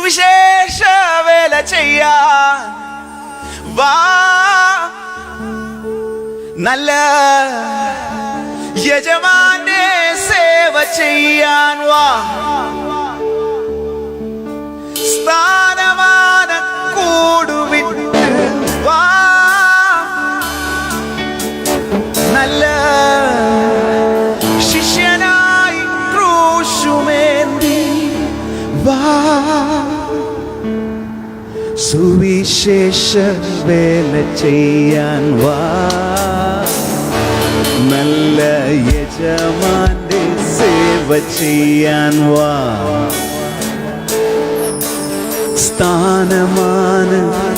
സുവിശേഷ വേല ചെയ്യാൻ വാ, നല്ല യജമാന്റെ സേവ ചെയ്യാൻ വാ. സ്ഥാനമാന കൂടുവിട്ട് വാ, നല്ല ശിഷ്യനായി ക്രൂശുമേന്തി വാ. സുവിശേഷ വേല ചെയ്യാൻ വാ, നല്ല യജമാന്റെ സേവ ചെയ്യാൻ വാ. സ്ഥാനമാന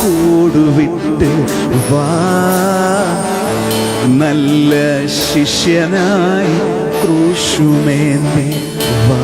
കൂടുവിട്ട് വാ, നല്ല ശിഷ്യനായി ക്രൂശുമേന്തി വാ.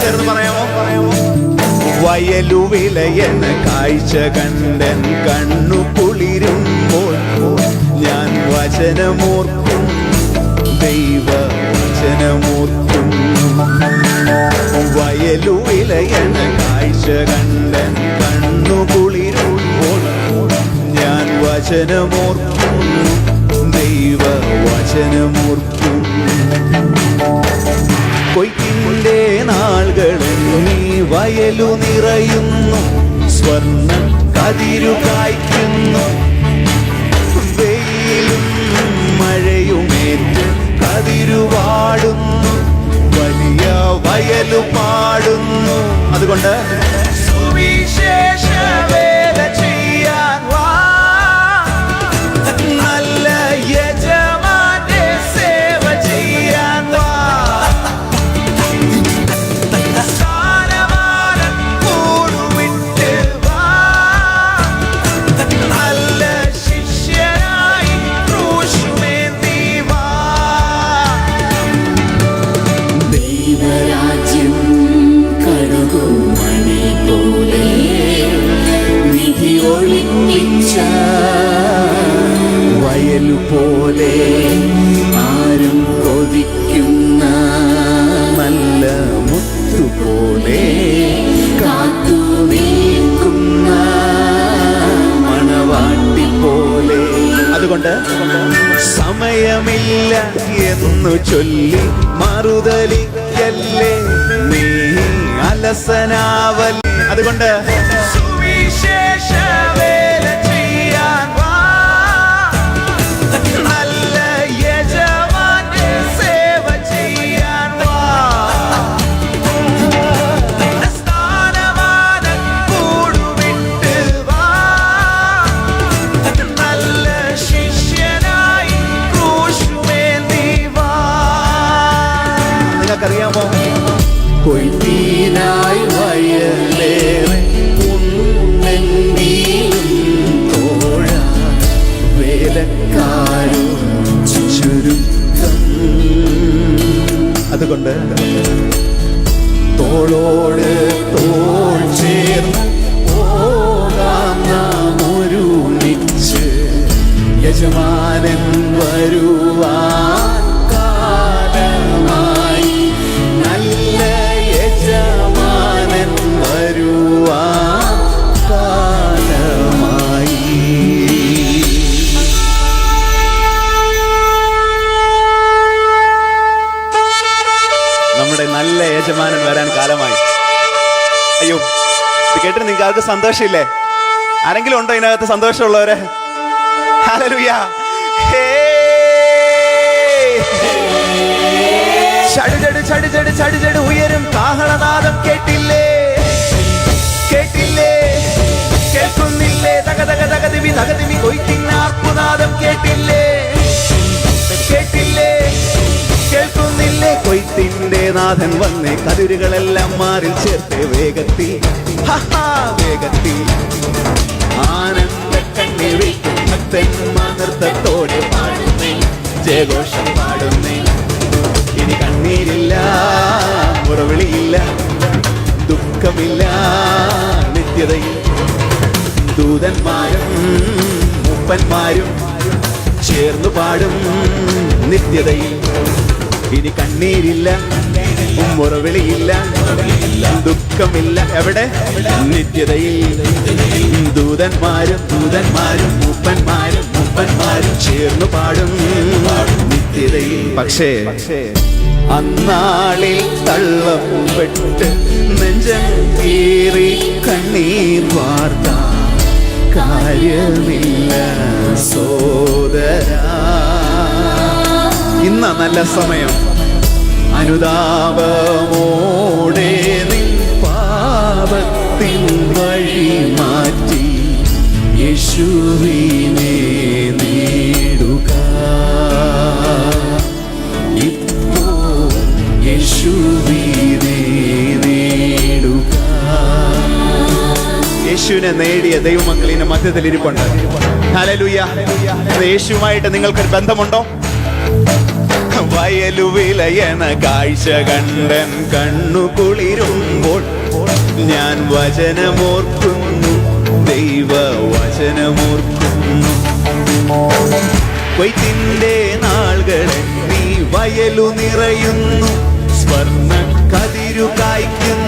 ചേർന്ന് പറയാമോ? വയലുവിലയെന്ന കാഴ്ച കണ്ടൻ കണ്ണു കുളിരുമ്പോൾ ഞാൻ വചനമോർക്കും, ദൈവ വചനമോർക്കും. വയലുവിലയെന്ന കാഴ്ച കണ്ടൻ കണ്ണു കുളിരുമ്പോൾ ഞാൻ വചനമോർക്കും, ദൈവ വചനമോർക്കും. കൊയ്ത്തിന്റെ നാളുകളെണ്ണി വയലു നിറയുന്നു, സ്വർണ്ണ കതിരു കായ്ക്കുന്നു. വെയിലും മഴയുമേറ്റ് കതിരുവാടുന്നു, വലിയ വയലു പാടുന്നു. അതുകൊണ്ട് സുവിശേഷ വേല ചെയ്യാൻ വാ, നല്ല യജമാന്റെ സേവ ചെയ്യാൻ വാ. വയലുപോലെ ആരും കൊതിക്കുന്ന നല്ല മുത്തുപോലെ കാത്തു നിൽക്കുന്ന മണവാട്ടി പോലെ. അതുകൊണ്ട് സമയമില്ല എന്നു ചൊല്ലി മറുതലിക്കല്ലേ, നീ അലസനാവല്ലേ. അതുകൊണ്ട് സുവിശേഷ വേല ചെയ്യാൻ വാ, നല്ല യജമാന്റെ സേവ ചെയ്യാൻ വാ. സ്ഥാനമാന കൂടുവിട്ട് വാ, നല്ല ശിഷ്യനായി ക്രൂശുമേന്തി വാ. നിങ്ങൾക്കറിയാമോ, കൊയ്ത്തിനായി വയലേറെ തോഴ വേലക്കാരും ചുരുക്കം. അതുകൊണ്ട് തോളോട് തോൾ ചേർന്ന് പോകാം നാം ഒരുമിച്ച്, യജമാനൻ വരുവാൻ കാലമായി, നല്ല യജമാനൻ വരുവാൻ കാലമായി. നമ്മുടെ നല്ല യജമാനൻ വരാൻ കാലമായി. അയ്യോ, ഇത് കേട്ടിട്ട് നിങ്ങൾക്ക് ആർക്ക് സന്തോഷമില്ലേ? ആരെങ്കിലും ഉണ്ടോ ഇതിനകത്ത് സന്തോഷമുള്ളവരെ? ഹല്ലേലൂയ. ചടുചട് ഉയരും കാഹളനാദം കേട്ടില്ലേ? കേട്ടില്ലേ? കേൾക്കുന്നില്ലേ? തകതിമി കൊയ്ത്തിൻ ആർപ്പുനാദം കേട്ടില്ലേ? കേട്ടില്ലേ? കേൾക്കുന്നില്ലേ? കൊയ്ത്ത് കൊയ്ത്തിന്റെ നാഥൻ വന്നേ, കതിരുകളെല്ലാം മാറിൽ ചേർത്ത് വേഗത്തി വേഗത്തി ആനന്ദ കണ്ണീർ ഭക്തന്മാർ നൃത്തത്തോടെ പാടുന്നേ, ജയഘോഷം പാടുന്നേ. ഇനി കണ്ണീരില്ല, മുറവിളിയില്ല, ദുഃഖമില്ല, നിത്യതയിൽ ദൂതന്മാരും മൂപ്പന്മാരും ചേർന്നു പാടും നിത്യതയിൽ. ഇനി കണ്ണീരില്ല, മുറവിളിയില്ല, ദുഃഖമില്ല, എവിടെ? നിത്യതയിൽ ദൂതന്മാരും മൂപ്പന്മാരും ചേർന്നു പാടും നിത്യതയിൽ. പക്ഷേ അന്നാളിൽ തള്ളപ്പെട്ട് നെഞ്ചം കീറി കണ്ണീർ വാർത്ത കാര്യമില്ല സോദരാ. ഇന്ന നല്ല സമയം അനുതാപമോടെ നിൻ പാപത്തിൻ വഴി മാറ്റി യേശുവിനെ നേടുക. ഇപ്പോൾ യേശുവിനെ നേടുക. യേശുവിനെ നേടിയ ദൈവമക്കളിന്റെ മധ്യത്തിൽ ഇരിപ്പുണ്ട്. ഹല്ലേലൂയ. യേശുവുമായിട്ട് നിങ്ങൾക്കൊരു ബന്ധമുണ്ടോ? വയലു വിലയണ കാഴ്ച കണ്ടൻ കണ്ണു കുളിരുമ്പോൾ ഞാൻ വചനമോർക്കുന്നു, ദൈവവചനമോർക്കുന്നു. കൊയ്ത്തിന്റെ നാളുകളിൽ നീ വയലു നിറയുന്നു, സ്വർണ്ണ കതിരു കായ്ക്കുന്നു.